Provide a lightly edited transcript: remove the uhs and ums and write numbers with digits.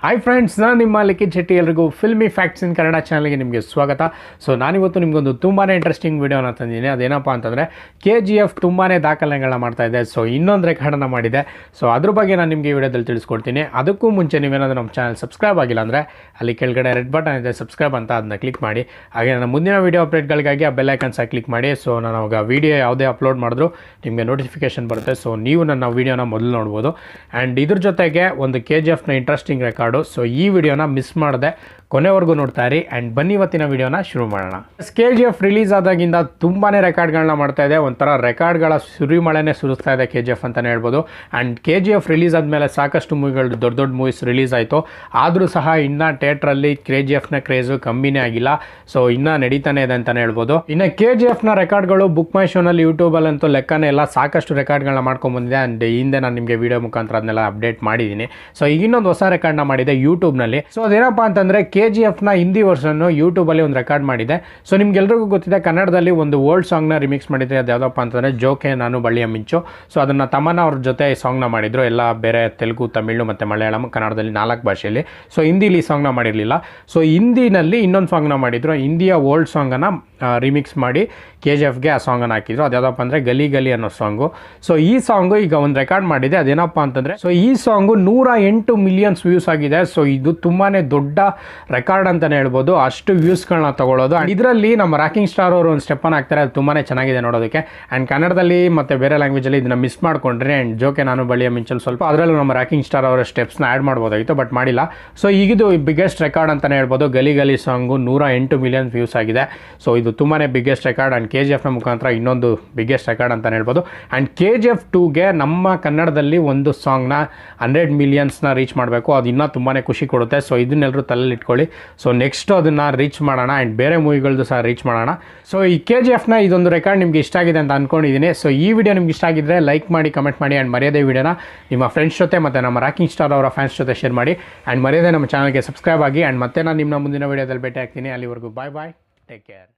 Hi friends, ನಾನು ನಿಮ್ಮ ಲಿಖಿತ್ ಶೆಟ್ಟಿ. ಎಲ್ರಿಗೂ ಫಿಲ್ಮಿ ಫ್ಯಾಕ್ಟ್ಸ್ ಇನ್ ಕನ್ನಡ ಚಾನಲ್ಗೆ ನಿಮಗೆ ಸ್ವಾಗತ. ಸೊ ನಾನಿವತ್ತು ನಿಮಗೊಂದು ತುಂಬಾ ಇಂಟ್ರೆಸ್ಟಿಂಗ್ ವೀಡಿಯೋನ ತಂದಿದ್ದೀನಿ. ಅದೇನಪ್ಪ ಅಂತಂದರೆ KGF ತುಂಬಾ ದಾಖಲೆಗಳನ್ನ ಮಾಡ್ತಾಯಿದೆ. ಸೊ ಇನ್ನೊಂದು ರೆಕಾರ್ಡನ್ನು ಮಾಡಿದೆ. ಸೊ ಅದ್ರ ಬಗ್ಗೆ ನಾನು ನಿಮಗೆ ಈ ವಿಡಿಯೋದಲ್ಲಿ ತಿಳಿಸ್ಕೊಡ್ತೀನಿ. ಅದಕ್ಕೂ ಮುಂಚೆ ನೀವೇನಾದರೂ ನಮ್ಮ ಚಾನಲ್ ಸಬ್ಸ್ಕ್ರೈಬ್ ಆಗಿಲ್ಲ ಅಂದರೆ ಅಲ್ಲಿ ಕೆಳಗಡೆ ರೆಡ್ ಬಟನ್ ಇದೆ, ಸಬ್ಸ್ಕ್ರೈಬ್ ಅಂತ, ಅದನ್ನ ಕ್ಲಿಕ್ ಮಾಡಿ. ಹಾಗೆ ನನ್ನ ಮುಂದಿನ ವೀಡಿಯೋ ಅಪ್ಡೇಟ್ಗಳಿಗಾಗಿ ಆ ಬೆಲ್ ಐಕನ್ಸ್ ಕ್ಲಿಕ್ ಮಾಡಿ. ಸೊ ನಾನು ಅವಾಗ ವೀಡಿಯೋ ಯಾವುದೇ ಅಪ್ಲೋಡ್ ಮಾಡಿದ್ರು ನಿಮಗೆ ನೋಟಿಫಿಕೇಶನ್ ಬರುತ್ತೆ. ಸೊ ನೀವು ನನ್ನ ವೀಡಿಯೋನ ಮೊದಲು ನೋಡ್ಬೋದು. ಆ್ಯಂಡ್ ಇದ್ರ ಜೊತೆಗೆ ಒಂದು KGFನ ಇಂಟ್ರೆಸ್ಟಿಂಗ್ ರೆಕಾರ್ಡು. ಸೊ ಈ ವಿಡಿಯೋನ ಮಿಸ್ ಮಾಡದೆ ಕೊನೆವರೆಗೂ ನೋಡ್ತಾ ಇರಿ. ಆ್ಯಂಡ್ ಬನ್ನಿ ಇವತ್ತಿನ ವಿಡಿಯೋನ ಶುರು ಮಾಡೋಣ. KGF ರಿಲೀಸ್ ಆದಾಗಿಂದ ತುಂಬಾ ರೆಕಾರ್ಡ್ಗಳನ್ನ ಮಾಡ್ತಾ ಇದೆ. ಒಂಥರ ರೆಕಾರ್ಡ್ಗಳ ಸುರಿಮಳೆನೇ ಸುರಿಸ್ತಾ ಇದೆ KGF ಅಂತಲೇ ಹೇಳ್ಬೋದು. ಆ್ಯಂಡ್ KGF ರಿಲೀಸ್ ಆದಮೇಲೆ ಸಾಕಷ್ಟು ಮೂವಿಗಳು, ದೊಡ್ಡ ದೊಡ್ಡ ಮೂವೀಸ್ ರಿಲೀಸ್ ಆಯಿತು. ಆದರೂ ಸಹ ಇನ್ನೂ ಥಿಯೇಟ್ರಲ್ಲಿ KGFನ ಕ್ರೇಜು ಕಮ್ಮಿನೇ ಆಗಿಲ್ಲ. ಸೊ ಇನ್ನೂ ನಡೀತಾನೆ ಇದೆ ಅಂತಲೇ ಹೇಳ್ಬೋದು. ಇನ್ನು KGFನ ರೆಕಾರ್ಡ್ಗಳು ಬುಕ್ ಮೈ ಶೋನಲ್ಲಿ, ಯೂಟ್ಯೂಬಲ್ಲಂತೂ ಲೆಕ್ಕನೇ ಇಲ್ಲ, ಸಾಕಷ್ಟು ರೆಕಾರ್ಡ್ಗಳನ್ನ ಮಾಡ್ಕೊಂಡ್ಬಂದಿದೆ. ಆ್ಯಂಡ್ ಹಿಂದೆ ನಾನು ನಿಮಗೆ ವಿಡಿಯೋ ಮುಖಾಂತರ ಅದನ್ನೆಲ್ಲ ಅಪ್ಡೇಟ್ ಮಾಡಿದ್ದೀನಿ. ಸೊ ಈಗ ಇನ್ನೊಂದು ಹೊಸ ರೆಕಾರ್ಡ್ನ ಮಾಡಿದೆ ಯೂಟ್ಯೂಬ್ನಲ್ಲಿ. ಸೊ ಅದೇನಪ್ಪ ಅಂತಂದರೆ KGFನ ಹಿಂದಿ ವರ್ಷನ್ನು ಯೂಟ್ಯೂಬಲ್ಲಿ ಒಂದು ರೆಕಾರ್ಡ್ ಮಾಡಿದೆ. ಸೊ ನಿಮ್ಗೆಲ್ರಿಗೂ ಗೊತ್ತಿದೆ, ಕನ್ನಡದಲ್ಲಿ ಒಂದು ಓಲ್ಡ್ ಸಾಂಗ್ನ ರಿಮಿಕ್ಸ್ ಮಾಡಿದ್ರೆ. ಅದು ಯಾವುದಪ್ಪ ಅಂತಂದರೆ ಜೋಕೆ ನಾನು ಬಳ್ಳಿಯ ಮಿಂಚು. ಸೊ ಅದನ್ನು ತಮನ್ನಾ ಅವ್ರ ಜೊತೆ ಈ ಸಾಂಗ್ನ ಮಾಡಿದ್ರು. ಎಲ್ಲ ಬೇರೆ ತೆಲುಗು, ತಮಿಳು ಮತ್ತು ಮಲಯಾಳಂ, ಕನ್ನಡದಲ್ಲಿ 4 ಭಾಷೆಯಲ್ಲಿ. ಸೊ ಹಿಂದಿಲಿ ಈ ಸಾಂಗ್ನ ಮಾಡಿರಲಿಲ್ಲ. ಸೊ ಹಿಂದಿನಲ್ಲಿ ಇನ್ನೊಂದು ಸಾಂಗ್ನ ಮಾಡಿದ್ರು. ಹಿಂದಿಯ ಓಲ್ಡ್ ಸಾಂಗನ್ನು ರಿಮಿಕ್ಸ್ ಮಾಡಿ KGFಗೆ ಆ ಸಾಂಗನ್ನು ಹಾಕಿದ್ರು. ಅದು ಯಾವುದಪ್ಪ ಅಂದರೆ ಗಲಿ ಗಲಿ ಅನ್ನೋ ಸಾಂಗು. ಸೊ ಈ ಸಾಂಗು ಈಗ ಒಂದು ರೆಕಾರ್ಡ್ ಮಾಡಿದೆ. ಅದೇನಪ್ಪ ಅಂತಂದರೆ, ಸೊ ಈ ಸಾಂಗು 108 ಮಿಲಿಯನ್ಸ್ ವ್ಯೂಸ್ ಆಗಿದೆ. ಸೊ ಇದು ತುಂಬಾ ದೊಡ್ಡ ರೆಕಾರ್ಡ್ ಅಂತಲೇ ಹೇಳ್ಬೋದು. ಅಷ್ಟು ವ್ಯೂಸ್ಗಳನ್ನ ತಗೊಳ್ಳೋದು. ಇದರಲ್ಲಿ ನಮ್ಮ ರಾಕಿಂಗ್ ಸ್ಟಾರ್ ಅವರು ಒಂದು ಸ್ಟೆಪ್ಪನ್ನು ಹಾಕ್ತಾರೆ. ಅದು ತುಂಬಾ ಚೆನ್ನಾಗಿದೆ ನೋಡೋದಕ್ಕೆ. ಆ್ಯಂಡ್ ಕನ್ನಡದಲ್ಲಿ ಮತ್ತು ಬೇರೆ ಲ್ಯಾಂಗ್ವೇಜಲ್ಲಿ ಇದನ್ನು ಮಿಸ್ ಮಾಡ್ಕೊಂಡ್ರೆ, ಆ್ಯಂಡ್ ಜೋಕೆ ನಾನು ಬಳಿಯ ಮಿಂಚಲ್ಲಿ ಸ್ವಲ್ಪ ಅದರಲ್ಲೂ ನಮ್ಮ ರಾಕಿಂಗ್ ಸ್ಟಾರ್ ಅವರ ಸ್ಟೆಪ್ಸ್ನ ಆ್ಯಡ್ ಮಾಡ್ಬೋದಾಗಿತ್ತು, ಬಟ್ ಮಾಡಿಲ್ಲ. ಸೊ ಈಗಿದು ಬಿಗ್ಗೆಸ್ಟ್ ರೆಕಾರ್ಡ್ ಅಂತಲೇ ಹೇಳ್ಬೋದು. ಗಲಿ ಗಲಿ ಸಾಂಗು 108 ಮಿಲಿಯನ್ ವ್ಯೂಸ್ ಆಗಿದೆ. ಸೊ ಇದು ತುಂಬಾ ಬಿಗ್ಗೆಸ್ಟ್ ರೆಕಾರ್ಡ್. ಆ್ಯಂಡ್ KGFನ ಮುಖಾಂತರ ಇನ್ನೊಂದು ಬಿಗ್ಗೆಸ್ಟ್ ರೆಕಾರ್ಡ್ ಅಂತಲೇ ಹೇಳ್ಬೋದು. ಆ್ಯಂಡ್ KGF 2ಗೆ ನಮ್ಮ ಕನ್ನಡದಲ್ಲಿ ಒಂದು ಸಾಂಗ್ನ 100 ಮಿಲಿಯನ್ಸ್ನ ರೀಚ್ ಮಾಡಬೇಕು. ಅದು ಇನ್ನೂ ತುಂಬಾ ಖುಷಿ ಕೊಡುತ್ತೆ. ಸೊ ಇದನ್ನೆಲ್ಲರೂ ತಲೆಯಲ್ಲಿ ಇಟ್ಕೊಳ್ಳಿ. ಸೊ ನೆಕ್ಸ್ಟ್ ಅದನ್ನು ರೀಚ್ ಮಾಡೋಣ. ಆ್ಯಂಡ್ ಬೇರೆ ಮೂವಿಗಳದ್ದು ಸಹ ರೀಚ್ ಮಾಡೋಣ. ಸೊ ಈ KGFನ ಇದೊಂದು ರೆಕಾರ್ಡ್ ನಿಮಗೆ ಇಷ್ಟ ಆಗಿದೆ ಅಂತ ಅಂದ್ಕೊಂಡಿದ್ದೀನಿ. ಸೊ ಈ ವಿಡಿಯೋ ನಿಮ್ಗೆ ಇಷ್ಟ ಆಗಿದ್ದರೆ ಲೈಕ್ ಮಾಡಿ, ಕಮೆಂಟ್ ಮಾಡಿ. ಆ್ಯಂಡ್ ಮರ್ಯಾದೆ ವಿಡಿಯೋನ ನಿಮ್ಮ ಫ್ರೆಂಡ್ಸ್ ಜೊತೆ ಮತ್ತು ನಮ್ಮ ರಾಕಿಂಗ್ ಸ್ಟಾರ್ ಅವರ ಫ್ಯಾನ್ಸ್ ಜೊತೆ ಶೇರ್ ಮಾಡಿ. ಆ್ಯಂಡ್ ಮರ್ಯಾದೆ ನಮ್ಮ ಚಾನಲ್ಗೆ ಸಬ್ಸ್ಕ್ರೈಬ್ ಆಗಿ. ಆ್ಯಂಡ್ ಮತ್ತೆ ನಾನು ನಿಮ್ಮ ಮುಂದಿನ ವಿಡಿಯೋದಲ್ಲಿ ಭೇಟಿ ಆಗ್ತೀನಿ. ಅಲ್ಲಿವರೆಗೂ ಬಾಯ್ ಬಾಯ್, ಟೇಕ್ ಕೇರ್.